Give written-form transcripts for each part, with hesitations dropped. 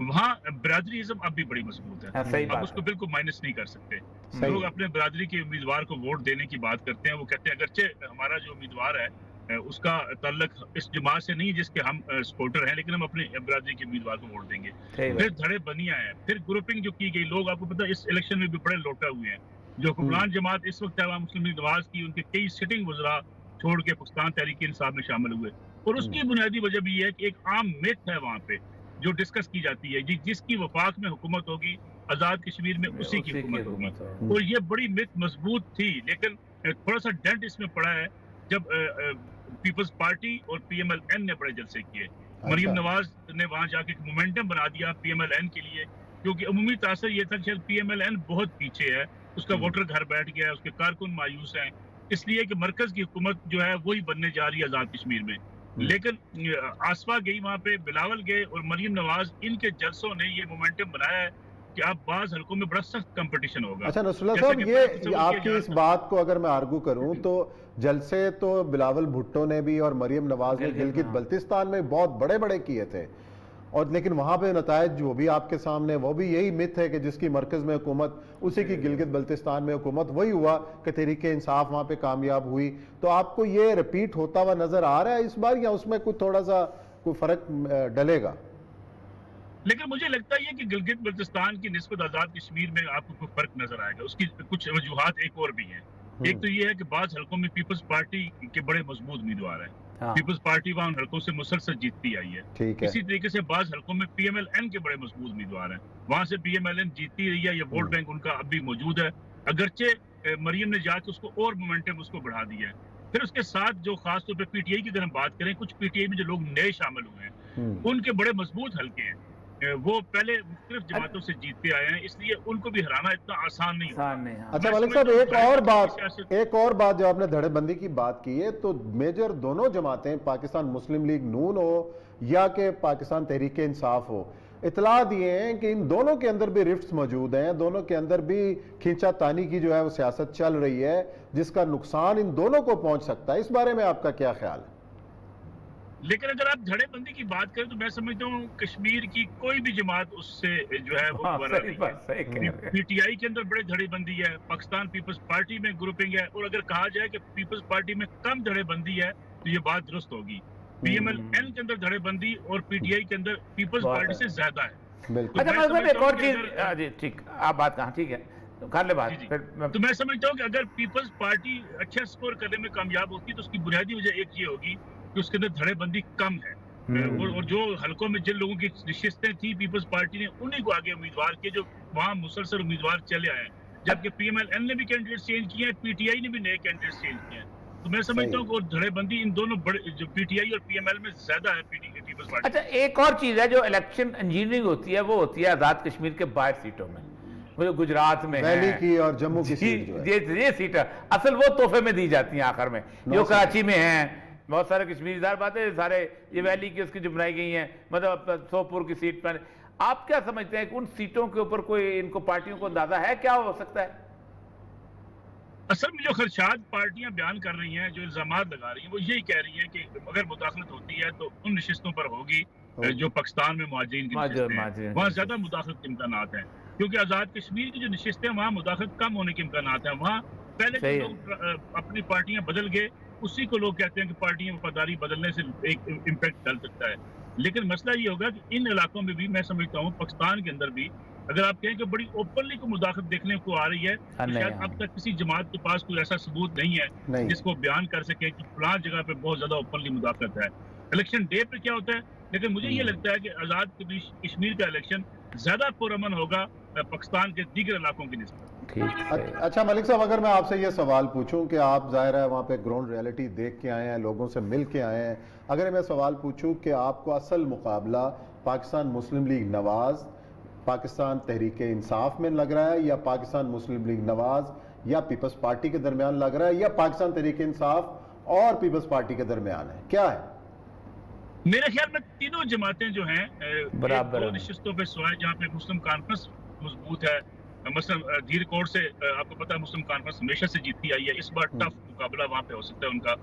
وہاں برادریزم اب بھی بڑی مضبوط ہے. صحیح اب بات اس کو بالکل مائنس نہیں کر سکتے. صحیح. لوگ اپنے برادری کے امیدوار کو ووٹ دینے کی بات کرتے ہیں, وہ کہتے ہیں اگرچہ ہمارا جو امیدوار ہے اس کا تعلق اس جماعت سے نہیں جس کے ہم سپورٹر ہیں, لیکن ہم اپنے برادری کے امیدوار کو ووٹ دیں گے. پھر دھڑے بندیاں ہیں, پھر گروپنگ جو کی گئی, لوگ آپ کو پتا اس الیکشن میں بھی بڑے لوٹا ہوئے ہیں. جو حکمران جماعت اس وقت عوام مسلم لیگ نواز کی, ان کے کئی سٹنگ وزراء چھوڑ کے پاکستان تحریک انصاف میں شامل ہوئے. اور اس کی بنیادی وجہ بھی یہ ہے کہ ایک عام میتھ ہے وہاں پہ جو ڈسکس کی جاتی ہے, جس کی وفاق میں حکومت ہوگی آزاد کشمیر میں اسی کی حکومت ہوگی. اور یہ بڑی میتھ مضبوط تھی, لیکن تھوڑا سا ڈنٹ اس میں پڑا ہے جب پیپلز پارٹی اور پی ایم ایل این نے بڑے جلسے کیے. مریم نواز نے وہاں جا کے مومنٹم بنا دیا پی ایم ایل این کے لیے, کیونکہ عمومی تاثر یہ تھا کہ پی ایم ایل این بہت پیچھے ہے, اس کا ووٹر گھر بیٹھ گیا ہے, اس کے کارکن مایوس ہیں, اس لیے کہ مرکز کی حکومت جو ہے وہی بننے جا رہی ہے آزاد کشمیر میں. لیکن آسفا گئی وہاں پہ, بلاول گئے, اور مریم نواز, ان کے جلسوں نے یہ مومنٹم بنایا ہے کہ اب بعض حلقوں میں بڑا سخت کمپٹیشن ہوگا. اچھا نصر اللہ صاحب, یہ آپ کی اس بات کو اگر میں آرگو کروں تو جلسے تو بلاول بھٹو نے بھی اور مریم نواز نے گلگت بلتستان میں بہت بڑے بڑے کیے تھے, اور لیکن وہاں پہ نتائج جو بھی آپ کے سامنے, وہ بھی یہی مت ہے کہ جس کی مرکز میں حکومت اسی کی گلگت بلتستان میں حکومت, وہی ہوا کہ تحریک انصاف وہاں پہ کامیاب ہوئی. تو آپ کو یہ ریپیٹ ہوتا ہوا نظر آ رہا ہے اس بار, یا اس میں کوئی تھوڑا سا کوئی فرق ڈلے گا؟ لیکن مجھے لگتا ہے کہ گلگت بلتستان کی نسبت آزاد کشمیر میں آپ کو کوئی فرق نظر آئے گا. اس کی کچھ وجوہات ایک اور بھی ہیں. ایک تو یہ ہے کہ بعض حلقوں میں پیپلز پارٹی کے بڑے مضبوط امیدوار ہیں. پیپلز پارٹی وہاں حلقوں سے مسلسل جیتتی آئی ہے. اسی طریقے سے بعض حلقوں میں پی ایم ایل این کے بڑے مضبوط امیدوار ہیں, وہاں سے پی ایم ایل این جیتتی رہی ہے, یہ ووٹ بینک ان کا اب بھی موجود ہے, اگرچہ مریم نے جا کے اس کو اور مومنٹم اس کو بڑھا دیا ہے. پھر اس کے ساتھ جو خاص طور پہ پی ٹی آئی کی اگر ہم بات کریں, کچھ پی ٹی آئی میں جو لوگ نئے شامل ہوئے ہیں ان کے بڑے مضبوط حلقے ہیں, وہ پہلے مختلف جماعتوں سے جیتتے آئے ہیں, اس لیے ان کو بھی ہرانا اتنا آسان نہیں ہوگا. اچھا ملک صاحب, ایک اور بات جو آپ نے دھڑے بندی کی بات کی ہے, تو میجر دونوں جماعتیں, پاکستان مسلم لیگ نون ہو یا کہ پاکستان تحریک انصاف ہو, اطلاع دیے ہیں کہ ان دونوں کے اندر بھی رفٹس موجود ہیں, دونوں کے اندر بھی کھینچا تانی کی جو ہے وہ سیاست چل رہی ہے, جس کا نقصان ان دونوں کو پہنچ سکتا ہے. اس بارے میں آپ کا کیا خیال ہے؟ لیکن اگر آپ دھڑے بندی کی بات کریں تو میں سمجھتا ہوں کشمیر کی کوئی بھی جماعت اس سے جو ہے وہ دوبارہ نہیں ہے. پی ٹی آئی کے اندر بڑے دھڑے بندی ہے, پاکستان پیپلز پارٹی میں گروپنگ ہے, اور اگر کہا جائے کہ پیپلز پارٹی میں کم دھڑے بندی ہے تو یہ بات درست ہوگی. پی ایم ایل این کے اندر دھڑے بندی اور پی ٹی آئی کے اندر پیپلز پارٹی سے زیادہ ہے. اچھا ایک اور چیز, ٹھیک آپ بات کہاں, ٹھیک ہے کر لے بات. تو میں سمجھتا ہوں کہ اگر پیپلز پارٹی اچھا سکور کرنے میں کامیاب ہوتی ہے تو اس کی بنیادی وجہ ایک یہ ہوگی کہ اس کے اندر دھڑے بندی کم ہے, اور جو حلقوں میں جن لوگوں کی نشستیں تھیں پیپلز پارٹی نے انہیں کو آگے امیدوار کیے جو وہاں مسلسل امیدوار چلے آئے ہیں, جبکہ پی ایم ایل این نے بھی کینڈیڈیٹ چینج کیے ہیں, پی ٹی آئی نے بھی نئے کینڈیڈیٹ چینج کیے ہیں. تو میں سمجھتا ہوں کہ دھڑے بندی ان دونوں بڑے جو پی ٹی آئی اور پی ایم ایل میں زیادہ ہے پیپلز پارٹی. اچھا ایک اور چیز ہے جو الیکشن انجینئرنگ ہوتی ہے, وہ ہوتی ہے آزاد کشمیر کے باہر سیٹوں میں, وہ گجرات میں ویلی کی اور جموں کی سیٹ جو ہے, یہ سیٹ اصل وہ تحفے میں دی جاتی ہیں آخر میں, جو کراچی میں ہیں بہت سارے کشمیری دار باتیں, سارے یہ ویلی کی اس کی جو بنائی گئی ہیں, مطلب سوپور کی سیٹ پر. آپ کیا سمجھتے ہیں کہ ان سیٹوں کے اوپر کوئی ان کو پارٹیوں کو اندازہ ہے کیا ہو سکتا ہے؟ اصل میں جو خدشات پارٹیاں بیان کر رہی ہیں, جو الزامات لگا رہی ہیں, وہ یہی کہہ رہی ہیں کہ اگر مداخلت ہوتی ہے تو ان نشستوں پر ہوگی جو پاکستان میں مہاجرین کی نشستیں ہیں, وہاں زیادہ مداخلت کے امکانات ہیں, کیونکہ آزاد کشمیر کی جو نشستیں ہیں وہاں مداخلت کم ہونے کے امکانات ہیں. وہاں پہلے جو لوگ اپنی پارٹیاں بدل گئے, اسی کو لوگ کہتے ہیں کہ پارٹیاں وفاداری بدلنے سے ایک امپیکٹ ڈل سکتا ہے. لیکن مسئلہ یہ ہوگا کہ ان علاقوں میں بھی میں سمجھتا ہوں پاکستان کے اندر بھی اگر آپ کہیں کہ بڑی اوپنلی کو مداخلت دیکھنے کو آ رہی ہے, تو شاید اب تک کسی جماعت کے پاس کوئی ایسا ثبوت نہیں ہے جس کو بیان کر سکے کہ فلاں جگہ پہ بہت زیادہ اوپنلی مداخلت ہے. الیکشن ڈے پہ کیا ہوتا ہے, لیکن مجھے یہ لگتا ہے کہ آزاد کشمیر کا الیکشن زیادہ پرامن ہوگا پاکستان کے دیگر علاقوں کی نسبت. اچھا ملک صاحب, اگر میں آپ سے یہ سوال پوچھوں کہ آپ ظاہر ہے وہاں پہ گراؤنڈ ریئلٹی دیکھ کے آئے ہیں, لوگوں سے مل کے آئے ہیں, اگر میں سوال پوچھوں کہ آپ کو اصل مقابلہ پاکستان مسلم لیگ نواز پاکستان تحریک انصاف میں لگ رہا ہے, یا پاکستان مسلم لیگ نواز یا پیپلز پارٹی کے درمیان لگ رہا ہے, یا پاکستان تحریک انصاف اور پیپلز پارٹی کے درمیان ہے, کیا ہے؟ میرے خیال میں تینوں جماعتیں جو ہیں برابر نشستوں پہ سوائے جہاں پہ مسلم کانفرنس مضبوط ہے, مثلا دھیر کوٹ سے آپ کو پتا ہے مسلم کانفرنس ہمیشہ سے جیتتی آئی ہے, اس بار ٹف مقابلہ وہاں پہ ہو سکتا ہے ان کا.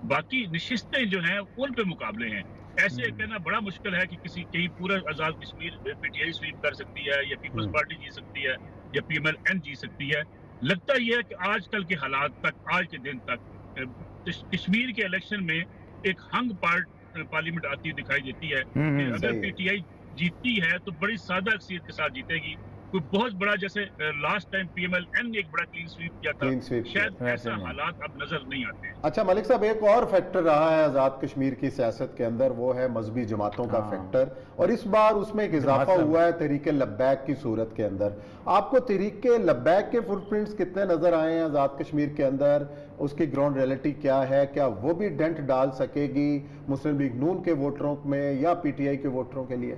باقی نشستیں جو ہیں ان پہ مقابلے ہیں, ایسے کہنا بڑا مشکل ہے کہ کہیں پورا Azad Kashmir P T I sweep کر سکتی ہے یا پیپلز پارٹی جی سکتی ہے یا پی ایم ایل این جی سکتی ہے. لگتا یہ ہے کہ آج کل کے حالات تک، آج کے دن تک کشمیر کے الیکشن میں ایک ہنگ پارلیمنٹ آتی دکھائی دیتی ہے کہ اگر پی ٹی آئی جیتتی ہے تو بڑی سادہ اکثریت کے ساتھ جیتے گی. کوئی بہت بڑا جیسے last time P M L N نے ایک بڑا کلین سویپ کیا تھا، شاید ایسا حالات اب نظر نہیں آتے ہیں. اچھا ملک صاحب، ایک اور فیکٹر رہا ہے آزاد کشمیر کی سیاست کے اندر، وہ ہے مذہبی جماعتوں کا فیکٹر، اور اس بار اس میں ایک اضافہ ہوا ہے تحریک لبیک کی صورت کے اندر. آپ کو تحریک لبیک کے فٹ پرنٹس کتنے نظر آئے ہیں آزاد کشمیر کے اندر؟ اس کی گراؤنڈ ریئلٹی کیا ہے؟ کیا وہ بھی ڈینٹ ڈال سکے گی مسلم لیگ نون کے ووٹروں میں یا پی ٹی آئی کے ووٹروں کے لیے؟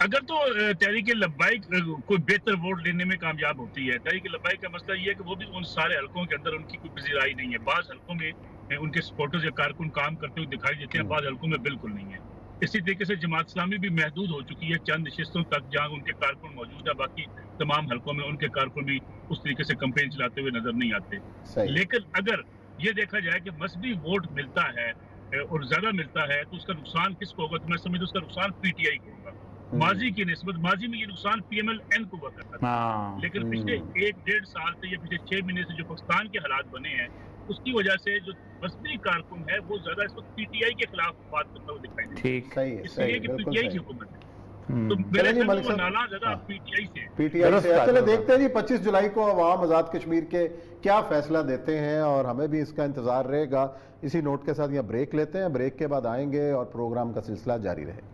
اگر تو تحریک لبیک کوئی بہتر ووٹ لینے میں کامیاب ہوتی ہے، تحریک لبیک کا مسئلہ یہ ہے کہ وہ بھی ان سارے حلقوں کے اندر ان کی کوئی پذیرائی نہیں ہے. بعض حلقوں میں ان کے سپورٹرز یا کارکن کام کرتے ہوئے دکھائی دیتے ہیں، بعض حلقوں میں بالکل نہیں ہے. اسی طریقے سے جماعت اسلامی بھی محدود ہو چکی ہے چند نشستوں تک جہاں ان کے کارکن موجود ہے. باقی تمام حلقوں میں ان کے کارکن بھی اس طریقے سے کمپین چلاتے ہوئے نظر نہیں آتے. لیکن اگر یہ دیکھا جائے کہ مذہبی ووٹ ملتا ہے اور زیادہ ملتا ہے تو اس کا نقصان کس کو ہوگا؟ تو میں سمجھتا ہوں اس کا نقصان پی ٹی آئی کو ہوگا. ماضی کی نسبت ماضی میں یہ نقصان پی ایم ایل این کو ہوا کرتا تھا، لیکن پچھلے 1-1.5 سال سے یا پچھلے 6 مہینے سے جو پاکستان کے حالات بنے ہیں اس کی وجہ سے جو مذہبی کارکن ہے وہ زیادہ اس وقت پی ٹی آئی کے خلاف بات کرتا ہوا دکھائی دیتا ہے، اس لیے کہ پی ٹی آئی کی حکومت ہے. تو میرے خیال میں نالا زیادہ پی ٹی آئی سے. چلے دیکھتے ہیں جی 25 جولائی کو عوام آزاد کشمیر کے کیا فیصلہ دیتے ہیں، اور ہمیں بھی اس کا انتظار رہے گا. اسی نوٹ کے ساتھ یہاں بریک لیتے ہیں، بریک کے بعد آئیں گے اور پروگرام کا سلسلہ جاری رہے گا.